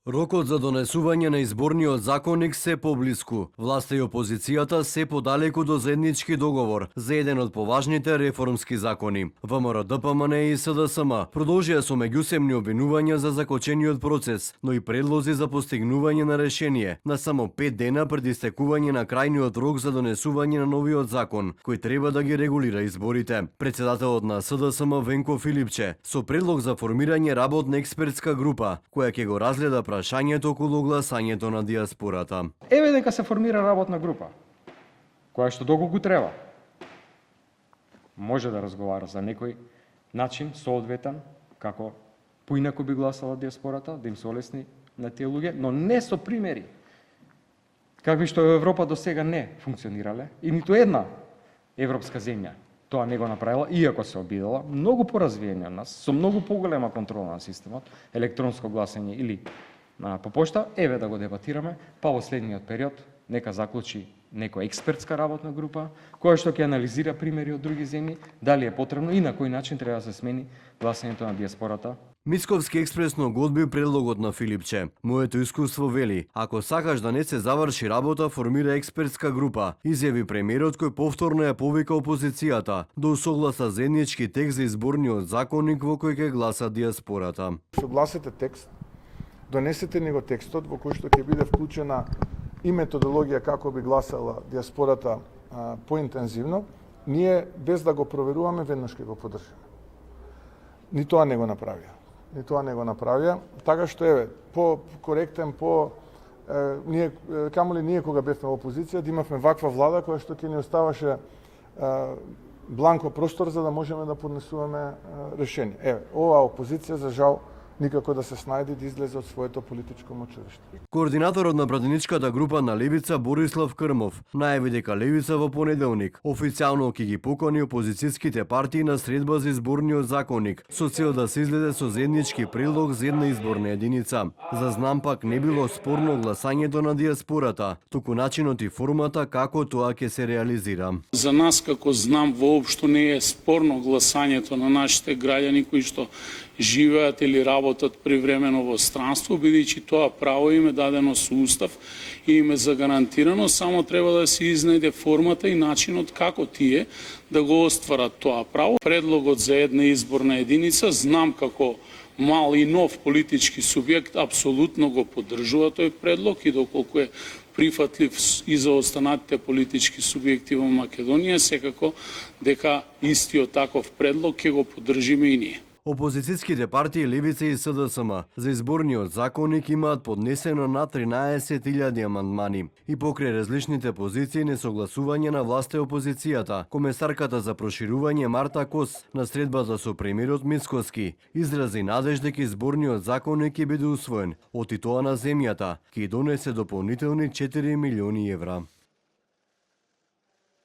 Рокот за донесување на изборниот законник се поблиску. Власта и опозицијата се подалеку до заеднички договор за еден од поважните реформски закони. ВМРО, ДПМН и СДСМ продолжија со меѓусебни обвинувања за закочениот процес, но и предлози за постигнување на решение на само 5 дена пред истекување на крајниот рок за донесување на новиот закон, кој треба да ги регулира изборите. Председателот на СДСМ Венко Филипче со предлог за формирање работна експертска група која ќе го разгледа прашањето околу гласањето на диаспората. Еве дека се формира работна група, која што доколку треба може да разговара за некој начин соодветен како поинаку би гласала диаспората, да им се олесни на тие луѓе, но не со примери какви што во Европа до сега не функционирале и ниту една европска земја тоа не го направила, иако се обидела, многу поразвиени од нас, со многу поголема контрола на системот, електронско гласање или по пошта, еве да го дебатираме, па во следниот период нека заклучи некоја експертска работна група, која што ќе анализира примери од други земји, дали е потребно и на кој начин треба да се смени гласањето на диаспората. Мицковски експресно го одби предлогот на Филипче. Моето искуство вели, ако сакаш да не се заврши работа, формира експертска група, изјави премиерот кој повторно ја повика опозицијата да усогласа заеднички текст за изборниот законник во кој ќе гласа диаспората. Согласете текст, донесете него текстот во кој што ќе биде вклучена и методологија како би гласала диаспората поинтензивно, ние без да го проверуваме веднаш ќе го поддржиме. Ни тоа не го направија. Така што еве, по-коректен, ние кога бевме во опозиција, да имавме ваква влада која што ќе ни оставаше бланко простор за да можеме да поднесуваме решение. Еве, оваа опозиција за жал никако да се снајде да излезе од своето политичко мочевиште. Координаторот на пратеничката група на Левица Борислав Крмов најави дека Левица во понеделник официјално ќе ги покани опозицијските партии на средба за изборниот законник со цел да се излезе со заеднички предлог за една изборна единица. За знам пак не било спорно гласањето на диаспората, туку начинот и формата како тоа ќе се реализира. За нас како знам воопшто не е спорно гласањето на нашите граѓани кои што живеат или работат привремено во странство, бидејќи тоа право им е дадено со устав и им е загарантирано, само треба да се изнајде формата и начинот како тие да го остварат тоа право. Предлогот за една изборна единица, знам како мал и нов политички субјект, апсолутно го поддржува тој предлог и доколку е прифатлив и за останатите политички субјекти во Македонија, секако дека истиот таков предлог ќе го поддржиме и ние. Опозицијските партии Левица и СДСМ за изборниот законник имаат поднесено на 13.000 амандмани и покрај различните позиции несогласување на власта и опозицијата. Комесарката за проширување Марта Кос на средбата со премиерот Мицковски изрази надеж дека изборниот законник ќе биде усвоен, оти тоа на земјата ќе донесе дополнителни 4 милиони евра.